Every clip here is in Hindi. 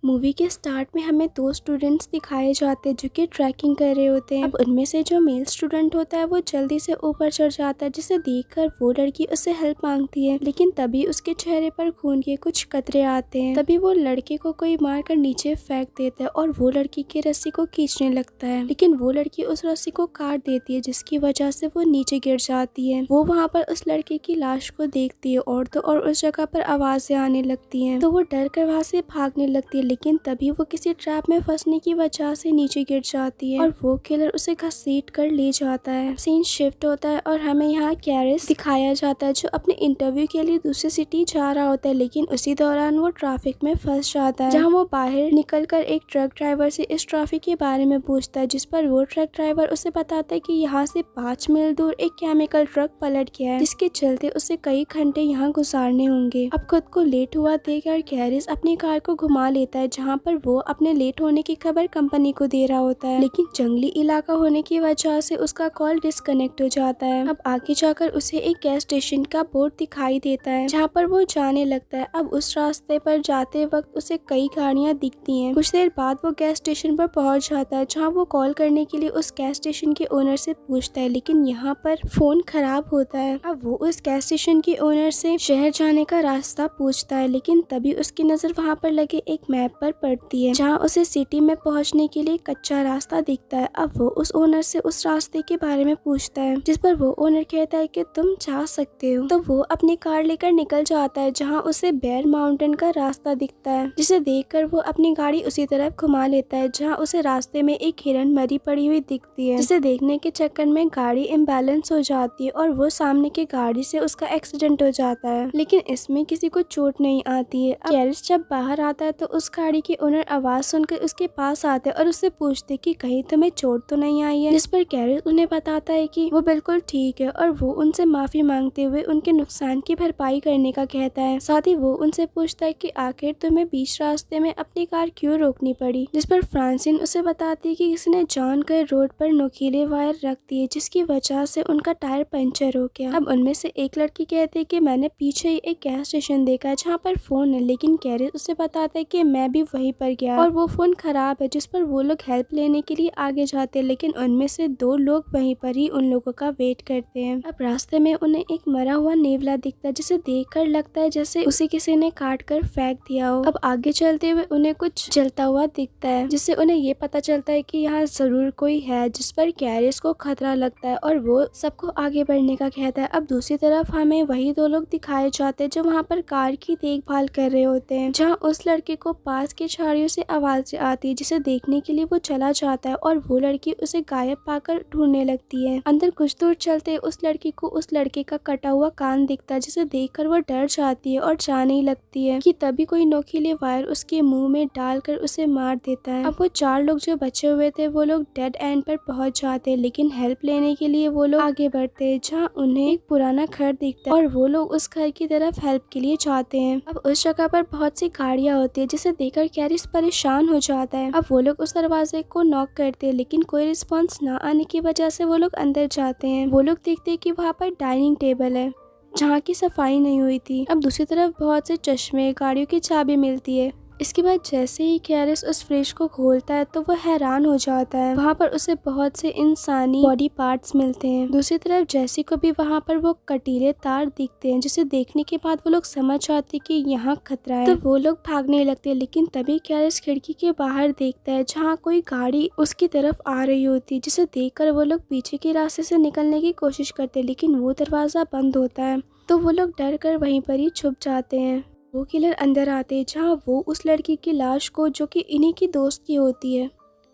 मूवी के स्टार्ट में हमें दो स्टूडेंट्स दिखाए जाते हैं जो कि ट्रैकिंग कर रहे होते हैं। अब उनमें से जो मेल स्टूडेंट होता है वो जल्दी से ऊपर चढ़ जाता है, जिसे देखकर वो लड़की उससे हेल्प मांगती है, लेकिन तभी उसके चेहरे पर खून के कुछ कतरे आते हैं। तभी वो लड़के को कोई मारकर नीचे फेंक देता है और वो लड़की की रस्सी को खींचने लगता है, लेकिन वो लड़की उस रस्सी को काट देती है, जिसकी वजह से वो नीचे गिर जाती है। वो वहाँ पर उस लड़के की लाश को देखती है और तो और उस जगह पर आवाजें आने लगती हैं, तो वो डर कर वहाँ से भागने लगती है, लेकिन तभी वो किसी ट्रैप में फंसने की वजह से नीचे गिर जाती है और वो किलर उसे घसीट कर ले जाता है। सीन शिफ्ट होता है और हमें यहाँ कैरिस दिखाया जाता है जो अपने इंटरव्यू के लिए दूसरी सिटी जा रहा होता है, लेकिन उसी दौरान वो ट्रैफिक में फंस जाता है, जहाँ वो बाहर निकलकर एक ट्रक ड्राइवर से इस ट्रैफिक के बारे में पूछता है, जिस पर वो ट्रक ड्राइवर उसे बताता है कि यहाँ से 5 मील दूर एक केमिकल ट्रक पलट गया है, जिसके चलते उसे कई घंटे यहाँ गुजारने होंगे। अब खुद को लेट हुआ देखकर कैरिस अपनी कार को घुमा लेता है, जहाँ पर वो अपने लेट होने की खबर कंपनी को दे रहा होता है, लेकिन जंगली इलाका होने की वजह से उसका कॉल डिस्कनेक्ट हो जाता है। अब आगे जाकर उसे एक गैस स्टेशन का बोर्ड दिखाई देता है, जहाँ पर वो जाने लगता है। अब उस रास्ते पर जाते वक्त उसे कई गाड़ियाँ दिखती हैं। कुछ देर बाद वो गैस स्टेशन पर पहुँच जाता है, जहाँ वो कॉल करने के लिए उस गैस स्टेशन के ओनर से पूछता है, लेकिन यहाँ पर फोन खराब होता है। अब वो उस गैस स्टेशन के ओनर से शहर जाने का रास्ता पूछता है, लेकिन तभी उसकी नजर वहाँ पर लगे एक मैप पर पड़ती है, जहाँ उसे सिटी में पहुँचने के लिए कच्चा रास्ता दिखता है। अब वो उस ओनर से उस रास्ते के बारे में पूछता है, जिस पर वो ओनर कहता है कि तुम जा सकते हो। तो वो अपनी कार लेकर निकल जाता है, जहाँ उसे बेयर माउंटेन का रास्ता दिखता है, जिसे देखकर वो अपनी गाड़ी उसी तरफ घुमा लेता है, जहाँ उसे रास्ते में एक हिरन मरी पड़ी हुई दिखती है, जिसे देखने के चक्कर में गाड़ी इम्बैलेंस हो जाती है और वो सामने की गाड़ी से उसका एक्सीडेंट हो जाता है, लेकिन इसमें किसी को चोट नहीं आती है। अब कैरिस जब बाहर आता है तो उस गाड़ी के ओनर आवाज सुनकर उसके पास आते और उससे पूछते कि कहीं तुम्हें चोट तो नहीं आई है, जिस पर कैरिस उन्हें बताता है कि वो बिल्कुल ठीक है और वो उनसे माफी मांगते हुए उनके नुकसान की भरपाई करने का कहता है। साथ ही वो उनसे पूछता है कि आखिर तुम्हें बीच रास्ते में अपनी कार क्यों रोकनी पड़ी, जिस पर फ्रांसिन उसे बताती है कि किसी ने जानकर रोड पर नुकीले वायर रख दिए, जिसकी वजह से उनका टायर पंचर हो गया। अब उनमें से एक लड़की कहती है कि मैंने पीछे ही एक गैस स्टेशन देखा है जहाँ पर फोन है, लेकिन कैरिस उसे बताता है कि मैं भी वहीं पर गया और वो फोन खराब है, जिस पर वो लोग हेल्प लेने के लिए आगे जाते हैं, लेकिन उनमें से 2 लोग वहीं पर ही उन लोगों का वेट करते हैं। अब रास्ते में उन्हें एक मरा हुआ नेवला दिखता है, जिसे देखकर लगता है जैसे उसे किसी ने काट कर फेंक दिया हो। अब आगे चलते हुए उन्हें कुछ जलता हुआ दिखता है, जिससे उन्हें ये पता चलता है कि यहाँ जरूर कोई है, जिस पर कैरिस को खतरा लगता है और वो सबको आगे बढ़ने का कहता है। अब दूसरी तरफ हमें वही 2 लोग दिखाए जाते हैं जो वहाँ पर कार की देखभाल कर रहे होते हैं, जहाँ उस लड़के को पास की झाड़ियों से आवाज आती है, जिसे देखने के लिए वो चला जाता है और वो लड़की उसे गायब पाकर ढूंढने लगती है। अंदर कुछ दूर चलते उस लड़की को उस लड़के का कटा हुआ कान दिखता है, जिसे देखकर वो डर जाती है और जाने लगती है कि तभी कोई नोकीले वायर उसके मुंह में डालकर उसे मार देता है। अब वो 4 लोग जो बचे हुए थे वो लोग डेड एंड पर पहुंच जाते हैं, लेकिन हेल्प लेने के लिए वो लोग आगे बढ़ते हैं, जहाँ उन्हें एक पुराना घर दिखता है और वो लोग उस घर की तरफ हेल्प के लिए जाते हैं। अब उस जगह पर बहुत सी गाड़ियां होती है, जिसे देखकर कैरिस परेशान हो जाता है। अब वो लोग उस दरवाजे को नॉक करते हैं, लेकिन कोई रिस्पॉन्स ना आने की वजह से वो लोग अंदर जाते हैं। वो लोग देखते हैं कि वहाँ पर डाइनिंग टेबल है जहाँ की सफाई नहीं हुई थी। अब दूसरी तरफ बहुत से चश्मे, गाड़ियों की चाबी मिलती है। इसके बाद जैसे ही कैरिस उस फ्रिज को खोलता है तो वो हैरान हो जाता है, वहाँ पर उसे बहुत से इंसानी बॉडी पार्ट्स मिलते हैं। दूसरी तरफ जैसी को भी वहाँ पर वो कटीले तार दिखते हैं, जिसे देखने के बाद वो लोग समझ जाते कि यहाँ खतरा है, तो वो लोग भागने लगते हैं, लेकिन तभी कैरिस खिड़की के बाहर देखता है जहाँ कोई गाड़ी उसकी तरफ आ रही होती है, जिसे देखकर वो लोग पीछे के रास्ते से निकलने की कोशिश करते हैं, लेकिन वो दरवाजा बंद होता है, तो वो लोग डर कर वहीं पर ही छुप जाते हैं। वो किलर अंदर आते हैं, जहाँ वो उस लड़की की लाश को, जो कि इन्हीं की दोस्त की होती है,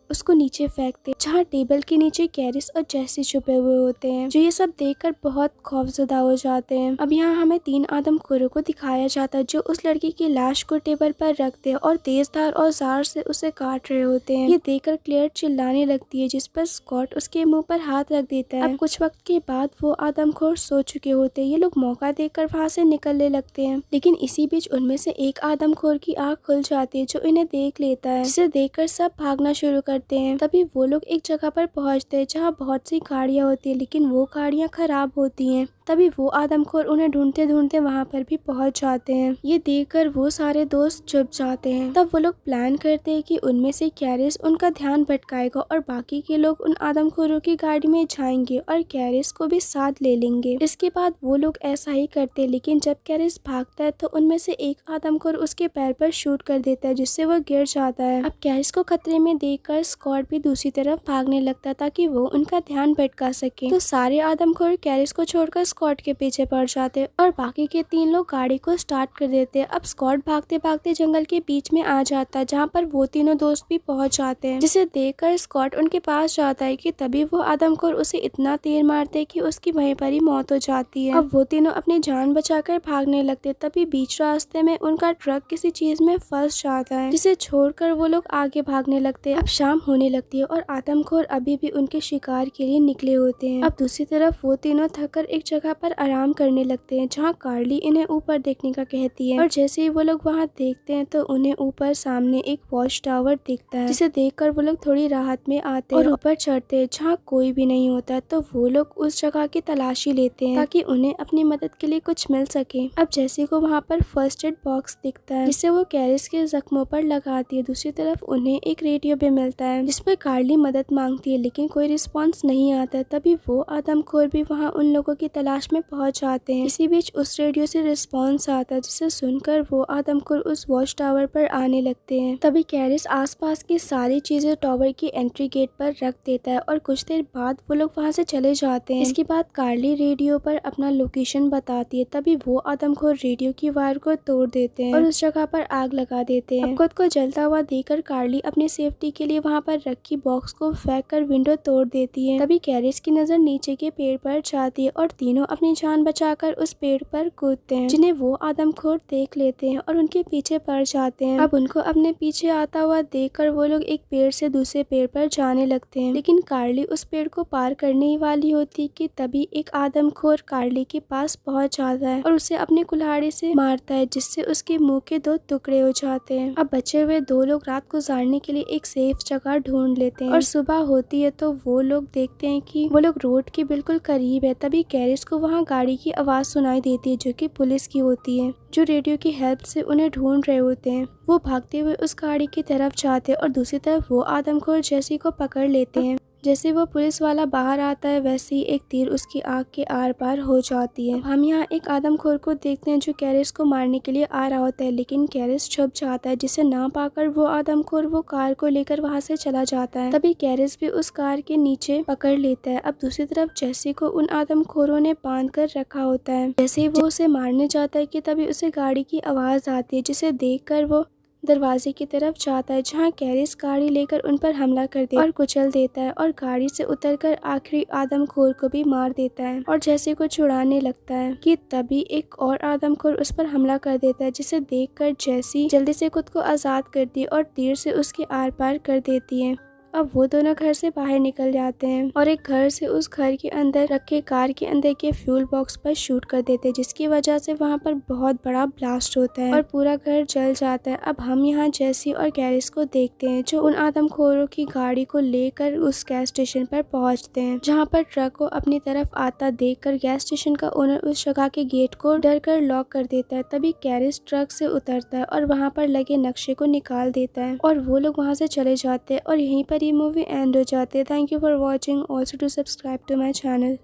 उसको नीचे फेंकते, जहाँ टेबल के नीचे कैरिस और जेसी छुपे हुए होते हैं, जो ये सब देखकर बहुत खौफजदा हो जाते हैं। अब यहाँ हमें 3 आदमखोरों को दिखाया जाता है जो उस लड़की की लाश को टेबल पर रखते हैं और तेज धार औजार से उसे काट रहे होते हैं। ये देखकर क्लेयर चिल्लाने लगती है, जिस पर स्कॉट उसके मुंह पर हाथ रख देता है। अब कुछ वक्त के बाद वो आदमखोर सो चुके होते हैं। ये लोग मौका देखकर वहाँ से निकलने लगते हैं, लेकिन इसी बीच उनमें से एक आदमखोर की आँख खुल जाती है जो इन्हें देख लेता है, जिसे देखकर सब भागना शुरू कर करते हैं। तभी वो लोग एक जगह पर पहुंचते हैं जहाँ बहुत सी गाड़ियाँ होती है, लेकिन वो गाड़ियाँ खराब होती हैं। तभी वो आदमखोर उन्हें ढूंढते ढूंढते वहाँ पर भी पहुँच जाते हैं। ये देखकर वो सारे दोस्त चुप जाते हैं। तब वो लोग प्लान करते हैं कि उनमें से कैरिस उनका ध्यान भटकाएगा और बाकी के लोग उन आदमखोरों की गाड़ी में जाएंगे और कैरिस को भी साथ ले लेंगे। इसके बाद वो लोग ऐसा ही करते, लेकिन जब कैरिस भागता है तो उनमें से एक आदमखोर उसके पैर पर शूट कर देता है, जिससे वो गिर जाता है। अब कैरिस को खतरे में देखकर स्कॉट भी दूसरी तरफ भागने लगता है ताकि वो उनका ध्यान भटका सके। तो सारे आदमखोर कैरिस को छोड़कर स्कॉट के पीछे पड़ जाते और बाकी के 3 लोग गाड़ी को स्टार्ट कर देते। अब स्कॉट भागते भागते जंगल के बीच में आ जाता है, जहाँ पर वो तीनों दोस्त भी पहुंच जाते हैं, जिसे देखकर स्कॉट उनके पास जाता है कि तभी वो आदमखोर उसे इतना तीर मारते हैं कि उसकी वहीं पर ही मौत हो जाती है। अब वो तीनों अपनी जान बचाकर भागने लगते, तभी बीच रास्ते में उनका ट्रक किसी चीज में फंस जाता है, जिसे छोड़कर वो लोग आगे भागने लगते हैं। अब शाम होने लगती है और आदमखोर अभी भी उनके शिकार के लिए निकले होते हैं। अब दूसरी तरफ वो तीनों थककर एक जगह पर आराम करने लगते हैं, जहाँ कार्ली इन्हें ऊपर देखने का कहती है। और जैसे ही वो लोग वहाँ देखते हैं तो उन्हें ऊपर सामने एक वॉच टावर दिखता है, जिसे देखकर वो लोग थोड़ी राहत में आते हैं और ऊपर चढ़ते हैं जहाँ कोई भी नहीं होता। तो वो लोग उस जगह की तलाशी लेते हैं ताकि उन्हें अपनी मदद के लिए कुछ मिल सके। अब जैसे को वहाँ पर फर्स्ट एड बॉक्स दिखता है, जिससे वो कैरिस के जख्मों पर लगाती है। दूसरी तरफ उन्हें एक रेडियो भी मिलता है, जिस पर कार्ली मदद मांगती है, लेकिन कोई रिस्पॉन्स नहीं आता। तभी वो आदमखोर भी वहाँ उन लोगों की तलाश में पहुँच जाते हैं। इसी बीच उस रेडियो से रिस्पॉन्स आता है, जिसे सुनकर वो आदमखोर उस वॉच टावर पर आने लगते हैं। तभी कैरिस आसपास की सारी चीजें टावर की एंट्री गेट पर रख देता है और कुछ देर बाद वो लोग वहाँ से चले जाते हैं। इसके बाद कार्ली रेडियो पर अपना लोकेशन बताती है। तभी वो आदमखोर रेडियो की वायर को तोड़ देते हैं और उस जगह पर आग लगा देते हैं। अब खुद को जलता हुआ देखकर कार्ली अपनी सेफ्टी के लिए वहाँ पर रखी बॉक्स को फेंक कर विंडो तोड़ देती है। तभी कैरिस की नजर नीचे के पेड़ पर जाती है और तीनों अपनी जान बचाकर उस पेड़ पर कूदते हैं, जिन्हें वो आदमखोर देख लेते हैं और उनके पीछे पड़ जाते हैं। अब उनको अपने पीछे आता हुआ देखकर वो लोग एक पेड़ से दूसरे पेड़ पर जाने लगते हैं, लेकिन कार्ली उस पेड़ को पार करने ही वाली होती कि तभी एक आदमखोर कार्ली के पास पहुंच जाता है और उसे अपने कुल्हाड़ी से मारता है, जिससे उसके मुंह के 2 टुकड़े हो जाते हैं। अब बचे हुए 2 लोग रात गुजारने के लिए एक सेफ जगह ढूंढ लेते हैं और सुबह होती है तो वो लोग देखते हैं कि वो लोग रोड के बिल्कुल करीब है। तभी कैरिस को वहाँ गाड़ी की आवाज सुनाई देती है, जो कि पुलिस की होती है, जो रेडियो की हेल्प से उन्हें ढूंढ रहे होते हैं। वो भागते हुए उस गाड़ी की तरफ जाते हैं और दूसरी तरफ वो आदमखोर जेसी को पकड़ लेते हैं। जैसे वो पुलिस वाला बाहर आता है, वैसे ही एक तीर उसकी आंख के आर पार हो जाती है। हम यहाँ एक आदमखोर को देखते हैं जो कैरिस को मारने के लिए आ रहा होता है, लेकिन कैरिस छुप जाता है, जिसे ना पाकर वो आदमखोर वो कार को लेकर वहाँ से चला जाता है। तभी कैरिस भी उस कार के नीचे पकड़ लेता है। अब दूसरी तरफ जेसी को उन आदमखोरों ने बांध कर रखा होता है। जैसे ही वो उसे मारने जाता है कि तभी उसे गाड़ी की आवाज आती है, जिसे देखकर वो दरवाजे की तरफ जाता है, जहाँ कैरिस गाड़ी लेकर उन पर हमला कर देता और कुचल देता है और गाड़ी से उतरकर आखिरी आदमखोर को भी मार देता है। और जैसे को छुड़ाने लगता है कि तभी एक और आदमखोर उस पर हमला कर देता है, जिसे देखकर जेसी जल्दी से खुद को आजाद करती है और तीर से उसके आर पार कर देती है। अब वो दोनों घर से बाहर निकल जाते हैं और एक घर से उस घर के अंदर रखे कार के अंदर के फ्यूल बॉक्स पर शूट कर देते हैं, जिसकी वजह से वहाँ पर बहुत बड़ा ब्लास्ट होता है और पूरा घर जल जाता है। अब हम यहाँ जेसी और कैरिस को देखते हैं, जो उन आदमखोरों की गाड़ी को लेकर उस गैस स्टेशन पर पहुँचते हैं, जहाँ पर ट्रक को अपनी तरफ आता देखकर गैस स्टेशन का ओनर उस जगह के गेट को डर कर लॉक कर देता है। तभी कैरिस ट्रक से उतरता है और वहाँ पर लगे नक्शे को निकाल देता है और वो लोग वहाँ से चले जाते हैं और यहीं पर ये मूवी एंड हो जाती है। Thank you for watching. Also to subscribe to my channel.